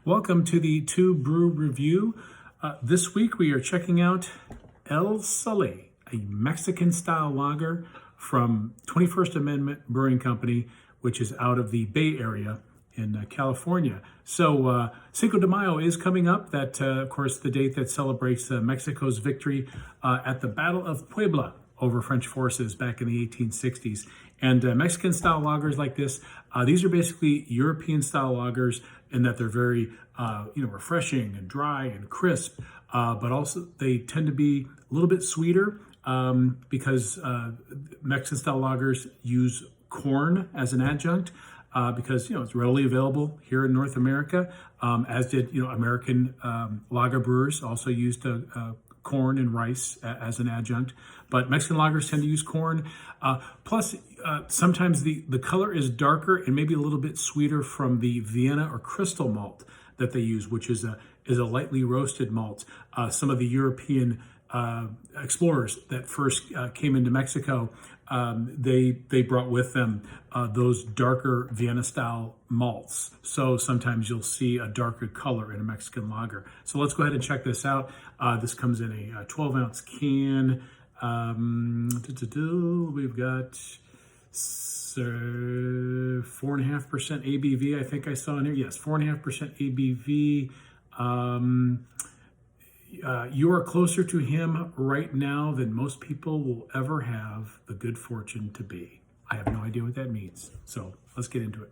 Welcome to the TUE Brew Review. This week we are checking out El Sully, a Mexican-style lager from 21st Amendment Brewing Company, which is out of the Bay Area in California. So Cinco de Mayo is coming up. That, of course, the date that celebrates Mexico's victory at the Battle of Puebla over French forces back in the 1860s. And Mexican-style lagers like this, these are basically European-style lagers in that they're very, refreshing and dry and crisp, but also they tend to be a little bit sweeter because Mexican-style lagers use corn as an adjunct because, it's readily available here in North America, as did, American lager brewers also used corn and rice as an adjunct, but Mexican lagers tend to use corn. Plus, sometimes the color is darker and maybe a little bit sweeter from the Vienna or crystal malt that they use, which is a lightly roasted malt. Some of the European explorers that first came into Mexico, they brought with them those darker Vienna-style malts. So sometimes you'll see a darker color in a Mexican lager. So let's go ahead and check this out. This comes in a 12-ounce can. We've got 4.5% ABV, I think I saw in here. Yes, 4.5% ABV. You are closer to him right now than most people will ever have the good fortune to be. I have no idea what that means. So let's get into it.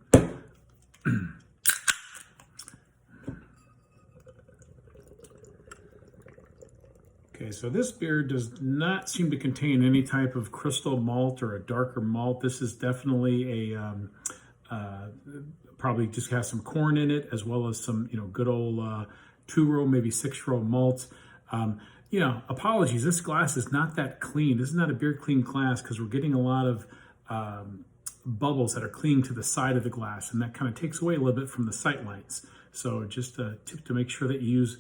Okay, so this beer does not seem to contain any type of crystal malt or a darker malt. This is definitely a, probably just has some corn in it, as well as some, good old 2-row, maybe 6-row malts. Apologies, this glass is not that clean. This is not a beer clean glass because we're getting a lot of bubbles that are clinging to the side of the glass, and that kind of takes away a little bit from the sight lines. So just a tip to make sure that you use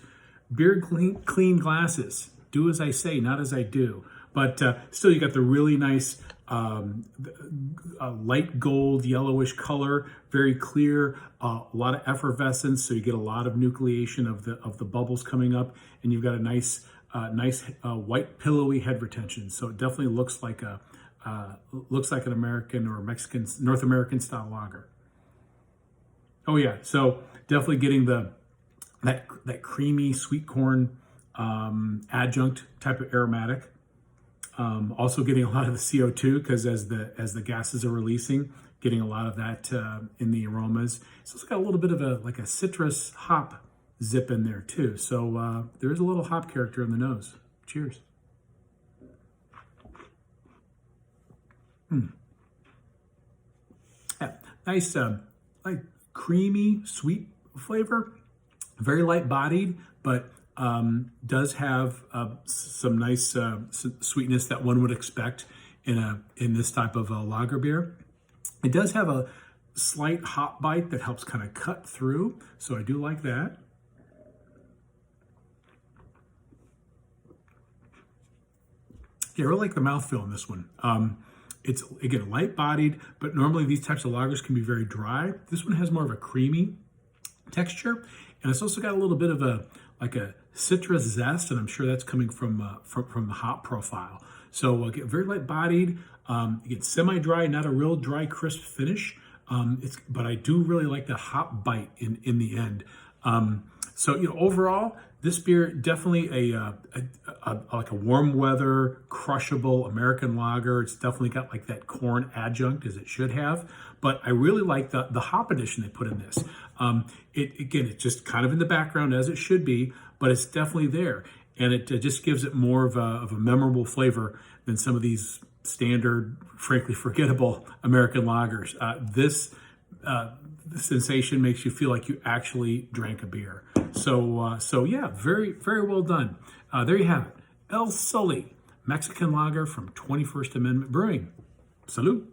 beer clean glasses. Do as I say, not as I do. But still, you got the really nice light gold, yellowish color, very clear, a lot of effervescence. So you get a lot of nucleation of the bubbles coming up, and you've got a nice white pillowy head retention. So it definitely looks like an American or Mexican, North American style lager. Oh yeah, so definitely getting that creamy sweet corn adjunct type of aromatic. Also getting a lot of the CO2 because as the gases are releasing, getting a lot of that in the aromas. It's also got a little bit of a citrus hop zip in there too. So there is a little hop character in the nose. Cheers. Yeah, nice, like creamy, sweet flavor. Very light bodied, but does have some nice sweetness that one would expect in this type of a lager beer. It does have a slight hop bite that helps kind of cut through, so I do like that. Yeah, I really like the mouthfeel in this one. It's, again, light-bodied, but normally these types of lagers can be very dry. This one has more of a creamy texture, and it's also got a little bit of a citrus zest, and I'm sure that's coming from the hop profile. So get very light-bodied, you get semi-dry, not a real dry, crisp finish. But I do really like the hop bite in the end. So overall, this beer definitely like a warm weather, crushable American lager. It's definitely got like that corn adjunct as it should have. But I really like the hop addition they put in this. It's just kind of in the background as it should be, but it's definitely there, and it just gives it more of a memorable flavor than some of these standard, frankly forgettable American lagers. This sensation makes you feel like you actually drank a beer. So yeah, very, very well done. There you have it. El Sully, Mexican lager from 21st Amendment Brewing. Salud.